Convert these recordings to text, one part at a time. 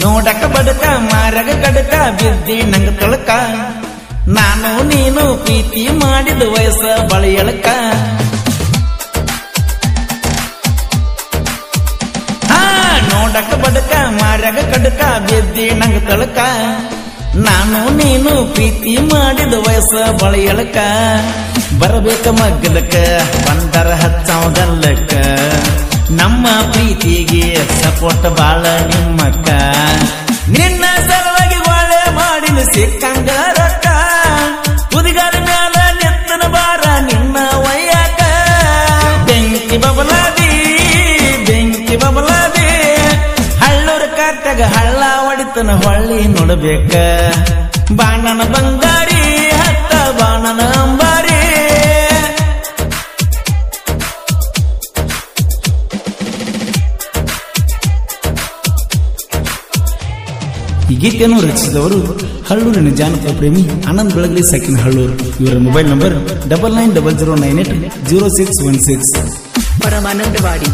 ನೋಡಕ ಬಡಕ ಮಾರಗ ಕಡಕ ಬಿದ್ದಿ ನಂಗ ತೊಳಕ ನಾನು ನೀನು ಪ್ರೀತಿ ಮಾಡಿದ ವಯಸ್ಸ ಬಳಿಯಳಕ ನೋಡಕ ಬಡಕ ಮಾರಗ ಕಡಕ ಬಿದ್ದಿ ನಂಗ ತೊಳಕ ನಾನು ನೀನು ಪ್ರೀತಿ ಮಾಡಿದ ವಯಸ್ಸ ಬಳಿಯಳಕ ಬರಬೇಕ ಮಗ್ಗಲಕ ಬಂದರ ಹಚ್ಚವದಲ್ಲಕ ನಮ್ಮ ಪ್ರೀತಿಗೆ ಸಪೋರ್ಟ್ ಬಾಳ ನಿಮ್ಮಕ್ಕ ನಿನ್ನ ಸಲುವಾಗಿ ಒಳ್ಳೆ ಮಾಡಿನ ಸಿಕ್ಕಂಗ ರೊಕ್ಕ ಕುದಿಗಾರ ಮ್ಯಾಲ ನೆತ್ತನ ಬಾರ ನಿನ್ನ ವಯ್ಯಾಕ ಬೆಂಕಿ ಬಬಲಾದಿ ಹಳ್ಳೂರ ಕಾಟ್ಯಾಗ ಹಳ್ಳ ಹೊಡಿತನ ಹೊಳ್ಳಿ ನೋಡಬೇಕ ಬಾಣನ ಬಂಗಾರಿ ಹತ್ತ ಬಾಣನ ಅಂಬಾರಿ ಈ ಗೀತೆಯನ್ನು ರಚಿಸಿದವರು ಹಳ್ಳೂರಿನ ಜಾನಪದ ಪ್ರೇಮಿ ಆನಂದ್ ಬೆಳಗಲಿ ಸಾಕಿನ ಹಳ್ಳೂರು. ಇವರ ಮೊಬೈಲ್ ನಂಬರ್ 9900980616. ಪರಮಾನಂದವಾಡಿ.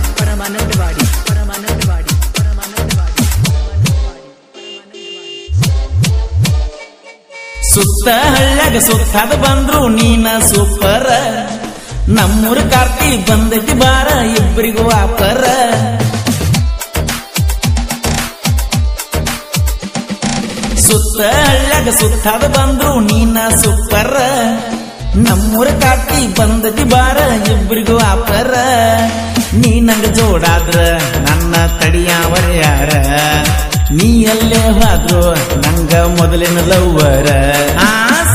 ಸುತ್ತ ಹಳ್ಳ್ಯಾಗ ಸುತ್ತಾದ ಬಂದ್ರು ನೀನ ಸೂಪರ ನಮ್ಮೂರ ಕಾರ್ತಿ ಬಂದೈತಿ ಬಾರ ಇಬ್ಬರಿಗೂ ಆಪರ ಸುತ್ತ ಹಳ್ಳ್ಯಾಗ ಸುತ್ತಾದ ಬಂದ್ರು ನೀನ ಸೂಪರ ನಮ್ಮೂರ ಕಾರ್ತಿ ಬಂದೈತಿ ಬಾರ ಇಬ್ಬರಿಗೂ ಆಪರ ನೀ ನಂಗ ಜೋಡಾದ್ರ ನನ್ನ ತಡಿಯಾವರ ಯಾರ ನೀ ಎಲ್ಲೇ ಹೋದ್ರು ನಂಗ ಮೊದಲಿನ ಲವ್ವರ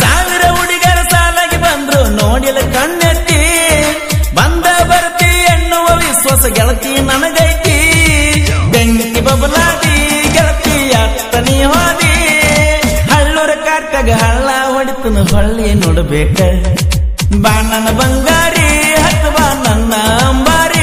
ಸಾವಿರ ಹುಡುಗರ ಸಾಲಾಗಿ ಬಂದ್ರು ನೋಡಿಲ ಕಣ್ಣೆತ್ತಿ ಬಂದ ಬರ್ತಿ ಎನ್ನುವ ವಿಶ್ವಾಸ ಗೆಳತಿ ನನಗೈತಿ ಬೆಂಕಿ ಬಬಲಾದಿ ಗೆಳತಿ ಅತ್ತ ನೀ ಹೋದಿ ಹಳ್ಳೂರ ಕಾಟ್ಯಾಗ ಹಳ್ಳ ಹೊಡಿತನ ಹೊಳ್ಳಿ ನೋಡಬೇಕ ಬಾಣನ ಬಂಗಾರಿ ಹತ್ತವಾ ನನ್ನ ಅಂಬಾರಿ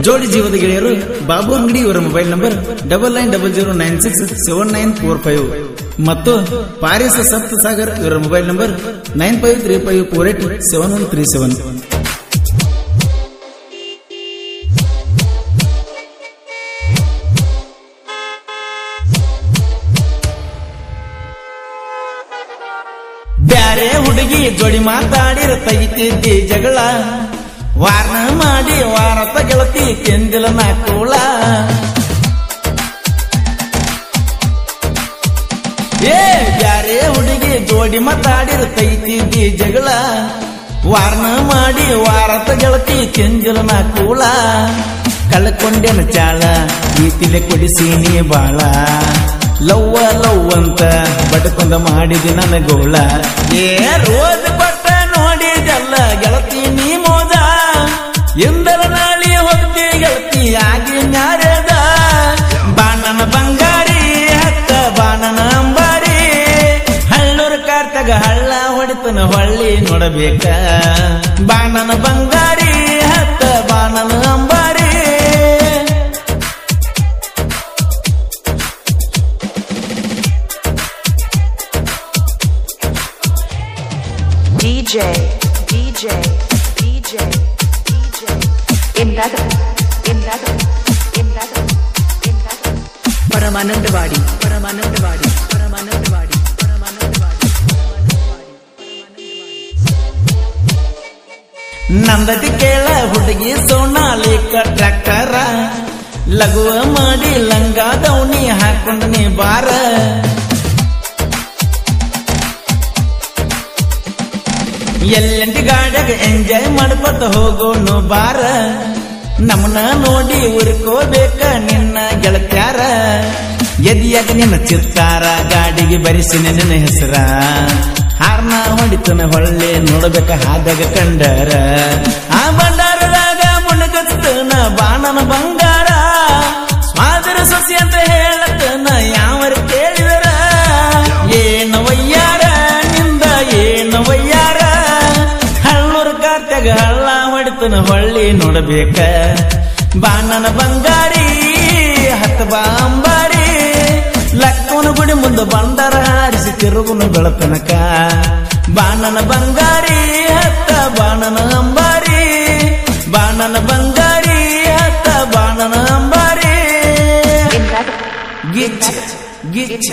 ಜೋಡಿ ಜೀವದ ಗೆಳೆಯರು ಬಾಬು ಅಂಗಡಿ ಇವರ ಮೊಬೈಲ್ ನಂಬರ್ 9900967945 ಮತ್ತು ಪಾರಿಸ ಸಪ್ತ ಸಾಗರ್ ಇವರ ಮೊಬೈಲ್ ನಂಬರ್ 9535487137. ಬ್ಯಾರೆ ಹುಡುಗಿ ಜೋಡಿ ಮಾತಾಡಿರ ತೆಗಿತಿದ್ದಿ ಜಗಳ ವಾರ್ನ ಮಾಡಿ ವಾರತ ಗೆಳತಿ ಕೆಂದಿಲ ನಾಕೋಳ ಬ್ಯಾರೆ ಹುಡುಗಿ ಜೋಡಿ ಮಾತಾಡಿರ ತೆಗಿತಿದ್ದಿ ಜಗಳ ವಾರ್ನ ಮಾಡಿ ವಾರತ ಗೆಳತಿ ಕೆಂದಿಲ ನಾಕೋಳ ಕಳ್ಕೊಂಡೆನ ಚಾಳ ಪ್ರೀತಿಲೆ ಕೊಡಿಸೀನಿ ಬಾಳ ಲವ್ವ ಅಂತ ಬಡ್ಕೊಂಡ ಮಾಡಿದಿ ನನಗೋಳ ರೋಜ್ ಪಟ್ಟ ನೋಡಿದಲ್ಲ ಗೆಳತಿ ನೀ ಮೋದ ಎಂದರ ನಾಳಿ ಹೋಗ್ತಿ ಗೆಳತಿ ಆಗಿ ನ್ಯಾರದ ಬಾಣನ ಬಂಗಾರಿ ಹತ್ತ ಬಾಣನ ಅಂಬಾರಿ ಹಳ್ಳೂರ ಕಾಟ್ಯಾಗ ಹಳ್ಳ ಹೊಡಿತನ ಹೊಳ್ಳಿ ನೋಡಬೇಕ ಬಾಣನ ಬಂಗಾರಿ ಹತ್ತ ಬಾಣನ ಅಂಬಾರಿ DJ ಪರಮಾನಂದವಾಡಿ. ನಂದತಿ ಕೇಳ ಹುಡುಗಿ ಸೋನಾಲಿಕ ಟ್ರ್ಯಾಕ್ಟರ ಲಘುವ ಮಾಡಿ ಲಂಗ ದೌನಿ ಹಾಕೊಂಡ ನೀ ಬಾರ ಎಲ್ಲಂಟಿ ಗಾಡ್ಯಾಗ ಎಂಜಾಯ್ ಮಾಡ್ಕೊತ ಹೋಗೋನು ಬಾರ ನಮ್ಮನ್ನ ನೋಡಿ ಉರ್ಕೋಬೇಕ ನಿನ್ನ ಗೆಳತ್ಯಾರ ಎದಿಯಾಗ ನಿನ್ನ ಚಿತ್ತಾರ ಗಾಡಿಗೆ ಬರಿಸಿ ನಿನ್ನ ಹೆಸರ ಹಾರ್ನ ಹೊಡಿತನ ಹೊಳ್ಳಿ ನೋಡ್ಬೇಕ ಹಾದಾಗ ಕಂಡರ ಆ ಬಂಡಾರದಾಗ ಮುಣಗಸ್ತನ ಬಾಣನ ಬಂಗಾರ ಸ್ವಾದರ ಸೊಸಿ ಅಂತ ಹೇಳತನ ಯಾವರ ಕೇಳಿದರ ಏನವಯ್ಯಾರ ನಿಂದ ಏನವಯ್ಯಾರ ಹಳ್ಳೂರ ಕಾಟ್ಯಾಗ ಹಳ್ಳ ಹೊಡಿತನ ಹೊಳ್ಳಿ ನೋಡಬೇಕ ಬಾಣನ ಬಂಗಾರಿ ಹತ್ತ ಬಾಂಬಾರಿ ಲಕ್ಕವನ ಗುಡಿ ಮುಂದೆ ಬಂದರ ಹಾರಿಸಿ ತಿರುಗುನು ಬೆಳತನಕ ಬಾಣನ ಬಂಗಾರಿ ಹತ್ತ ಬಾಣನ ಅಂಬಾರಿ ಬಾಣನ ಬಂಗಾರಿ ಹತ್ತ ಬಾಣನ ಅಂಬಾರಿ ಗಿಚ್ಚ ಗಿಚ್ಚ